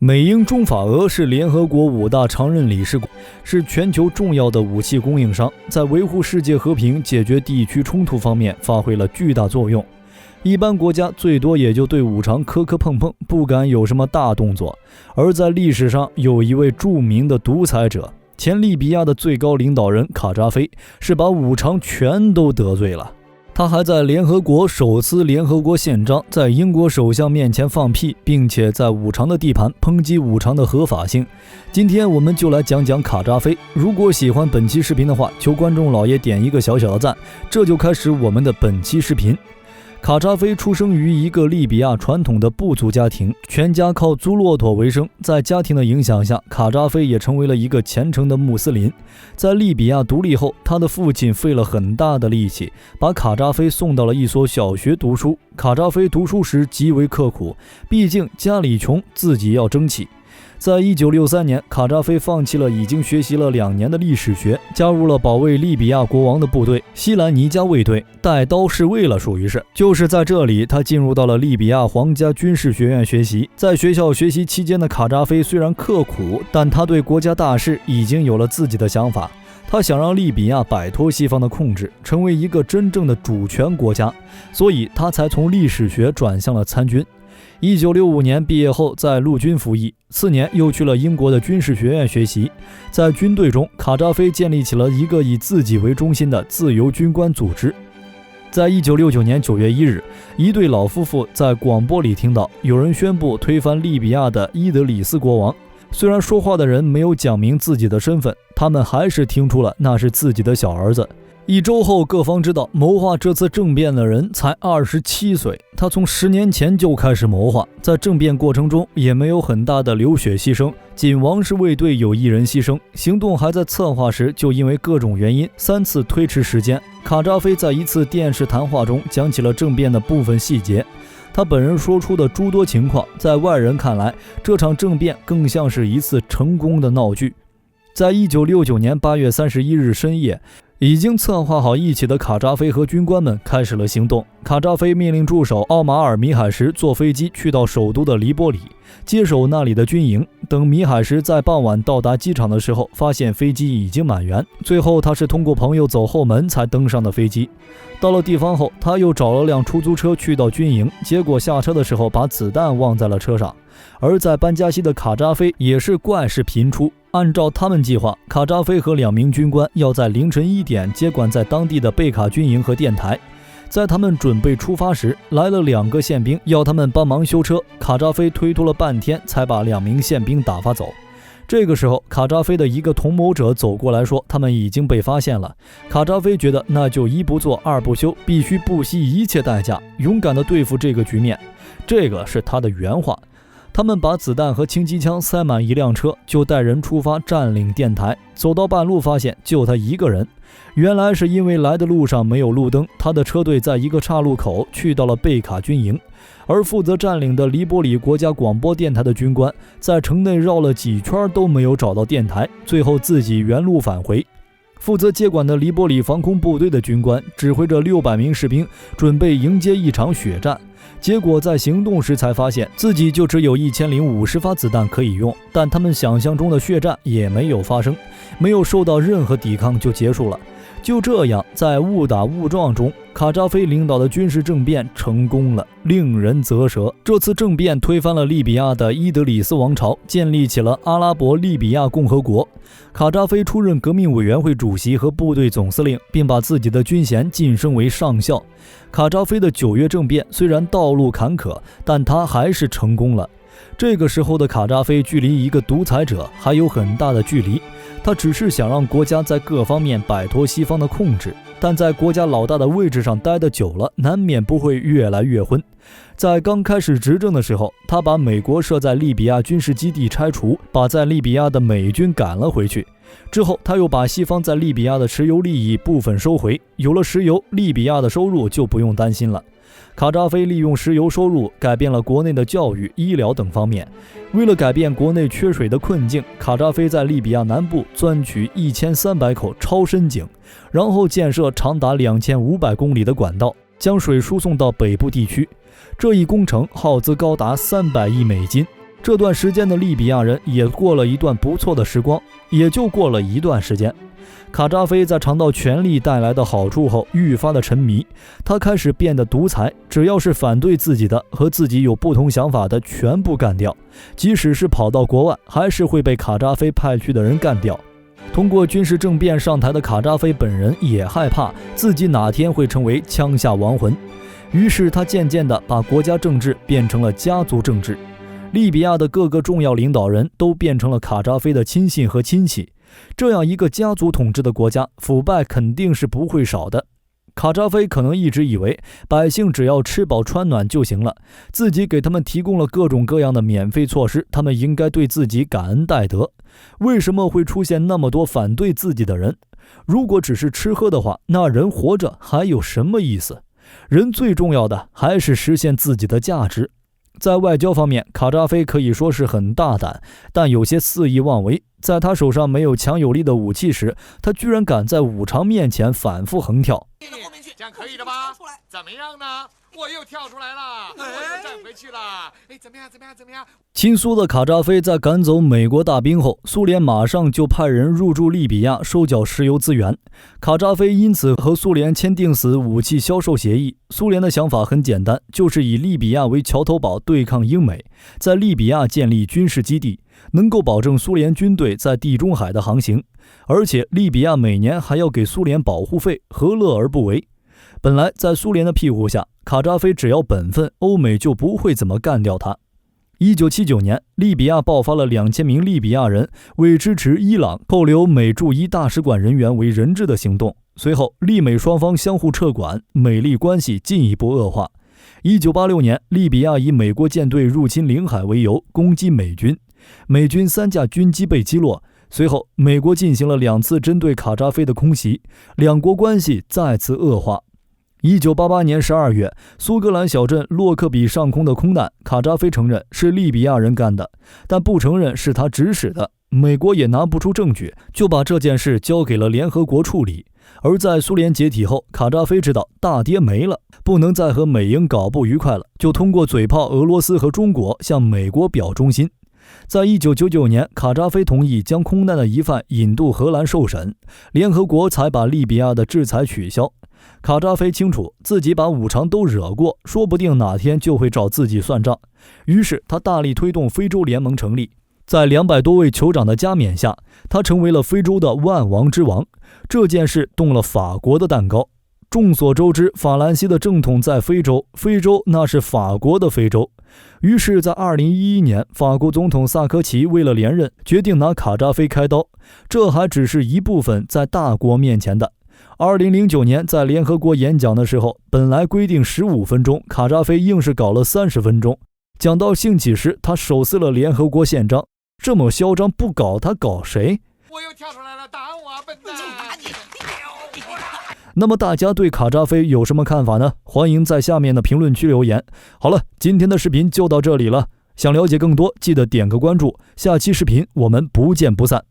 美英中法俄是联合国5大常任理事国，是全球重要的武器供应商，在维护世界和平、解决地区冲突方面发挥了巨大作用。一般国家最多也就对五常磕磕碰碰，不敢有什么大动作。而在历史上，有一位著名的独裁者，前利比亚的最高领导人卡扎菲，是把五常全都得罪了。他还在联合国手撕联合国宪章，在英国首相面前放屁，并且在五常的地盘抨击五常的合法性。今天我们就来讲讲卡扎菲。如果喜欢本期视频的话，求观众老爷点一个小小的赞。这就开始我们的本期视频。卡扎菲出生于一个利比亚传统的部族家庭，全家靠租骆驼为生。在家庭的影响下，卡扎菲也成为了一个虔诚的穆斯林。在利比亚独立后，他的父亲费了很大的力气，把卡扎菲送到了一所小学读书。卡扎菲读书时极为刻苦，毕竟家里穷，自己要争气。在1963年，卡扎菲放弃了已经学习了2年的历史学，加入了保卫利比亚国王的部队西兰尼加卫队，带刀侍卫了，属于是。就是在这里，他进入到了利比亚皇家军事学院学习。在学校学习期间的卡扎菲虽然刻苦，但他对国家大事已经有了自己的想法。他想让利比亚摆脱西方的控制，成为一个真正的主权国家，所以他才从历史学转向了参军。1965年毕业后，在陆军服役，4年又去了英国的军事学院学习。在军队中，卡扎菲建立起了一个以自己为中心的自由军官组织。在1969年9月1日，一对老夫妇在广播里听到有人宣布推翻利比亚的伊德里斯国王。虽然说话的人没有讲明自己的身份，他们还是听出了那是自己的小儿子。1周后，各方知道谋划这次政变的人才27岁，他从10年前就开始谋划，在政变过程中也没有很大的流血牺牲，仅王室卫队有1人牺牲。行动还在策划时，就因为各种原因3次推迟时间。卡扎菲在一次电视谈话中讲起了政变的部分细节，他本人说出的诸多情况，在外人看来，这场政变更像是一次成功的闹剧。在1969年8月31日深夜，已经策划好一起的卡扎菲和军官们开始了行动。卡扎菲命令助手奥马尔·米海什坐飞机去到首都的黎波里，接手那里的军营。等米海什在傍晚到达机场的时候，发现飞机已经满员，最后他是通过朋友走后门才登上的飞机。到了地方后，他又找了辆出租车去到军营，结果下车的时候把子弹忘在了车上。而在班加西的卡扎菲也是怪事频出。按照他们计划，卡扎菲和2名军官要在凌晨1点接管在当地的贝卡军营和电台。在他们准备出发时，来了2个宪兵要他们帮忙修车。卡扎菲推脱了半天，才把2名宪兵打发走。这个时候，卡扎菲的一个同谋者走过来说，他们已经被发现了。卡扎菲觉得那就1不做2不休，必须不惜一切代价，勇敢地对付这个局面。这个是他的原话。他们把子弹和轻机枪塞满1辆车，就带人出发占领电台。走到半路发现就他一个人，原来是因为来的路上没有路灯，他的车队在一个岔路口去到了贝卡军营。而负责占领的黎波里国家广播电台的军官在城内绕了几圈都没有找到电台，最后自己原路返回。负责接管的黎波里防空部队的军官指挥着600名士兵准备迎接一场血战，结果在行动时才发现自己就只有1050发子弹可以用，但他们想象中的血战也没有发生，没有受到任何抵抗就结束了。就这样，在误打误撞中，卡扎菲领导的军事政变成功了，令人啧舌。这次政变推翻了利比亚的伊德里斯王朝，建立起了阿拉伯利比亚共和国。卡扎菲出任革命委员会主席和部队总司令，并把自己的军衔晋升为上校。卡扎菲的9月政变虽然道路坎坷，但他还是成功了。这个时候的卡扎菲距离一个独裁者还有很大的距离，他只是想让国家在各方面摆脱西方的控制，但在国家老大的位置上待得久了，难免不会越来越昏。在刚开始执政的时候，他把美国设在利比亚军事基地拆除，把在利比亚的美军赶了回去。之后他又把西方在利比亚的石油利益部分收回，有了石油，利比亚的收入就不用担心了。卡扎菲利用石油收入改变了国内的教育、医疗等方面。为了改变国内缺水的困境，卡扎菲在利比亚南部钻取1300口超深井，然后建设长达2500公里的管道，将水输送到北部地区。这一工程耗资高达300亿美金。这段时间的利比亚人也过了一段不错的时光，也就过了一段时间。卡扎菲在尝到权力带来的好处后愈发的沉迷，他开始变得独裁，只要是反对自己的和自己有不同想法的全部干掉，即使是跑到国外还是会被卡扎菲派去的人干掉。通过军事政变上台的卡扎菲本人也害怕自己哪天会成为枪下亡魂，于是他渐渐地把国家政治变成了家族政治。利比亚的各个重要领导人都变成了卡扎菲的亲信和亲戚，这样一个家族统治的国家，腐败肯定是不会少的。卡扎菲可能一直以为百姓只要吃饱穿暖就行了，自己给他们提供了各种各样的免费措施，他们应该对自己感恩戴德。为什么会出现那么多反对自己的人？如果只是吃喝的话，那人活着还有什么意思？人最重要的还是实现自己的价值。在外交方面，卡扎菲可以说是很大胆，但有些肆意妄为。在他手上没有强有力的武器时，他居然敢在五常面前反复横跳。这样可以的吧？怎么样呢？我又跳出来了，我又站回去了。怎么样？亲苏的卡扎菲在赶走美国大兵后，苏联马上就派人入驻利比亚收缴石油资源。卡扎菲因此和苏联签订死武器销售协议。苏联的想法很简单，就是以利比亚为桥头堡对抗英美，在利比亚建立军事基地，能够保证苏联军队在地中海的航行，而且利比亚每年还要给苏联保护费，何乐而不为？本来在苏联的庇护下，卡扎菲只要本分，欧美就不会怎么干掉他。1979年，利比亚爆发了2000名利比亚人为支持伊朗扣留美驻伊大使馆人员为人质的行动，随后利美双方相互撤管，美利关系进一步恶化。1986年，利比亚以美国舰队入侵领海为由攻击美军，美军3架军机被击落，随后美国进行了2次针对卡扎菲的空袭，两国关系再次恶化。1988年12月，苏格兰小镇洛克比上空的空难，卡扎菲承认是利比亚人干的，但不承认是他指使的。美国也拿不出证据，就把这件事交给了联合国处理。而在苏联解体后，卡扎菲知道大爹没了，不能再和美英搞不愉快了，就通过嘴炮俄罗斯和中国向美国表忠心。在1999年，卡扎菲同意将空难的疑犯引渡荷兰受审，联合国才把利比亚的制裁取消。卡扎菲清楚自己把五常都惹过，说不定哪天就会找自己算账，于是他大力推动非洲联盟成立。在200多位酋长的加冕下，他成为了非洲的万王之王。这件事动了法国的蛋糕。众所周知，法兰西的正统在非洲，非洲那是法国的非洲。于是在2011年，法国总统萨科齐为了连任，决定拿卡扎菲开刀。这还只是一部分在大国面前的。2009年在联合国演讲的时候，本来规定15分钟，卡扎菲硬是搞了30分钟。讲到兴起时，他手撕了联合国宪章。这么嚣张，不搞他搞谁？我又跳出来了，打我啊，笨蛋！那么大家对卡扎菲有什么看法呢？欢迎在下面的评论区留言。好了，今天的视频就到这里了。想了解更多，记得点个关注。下期视频我们不见不散。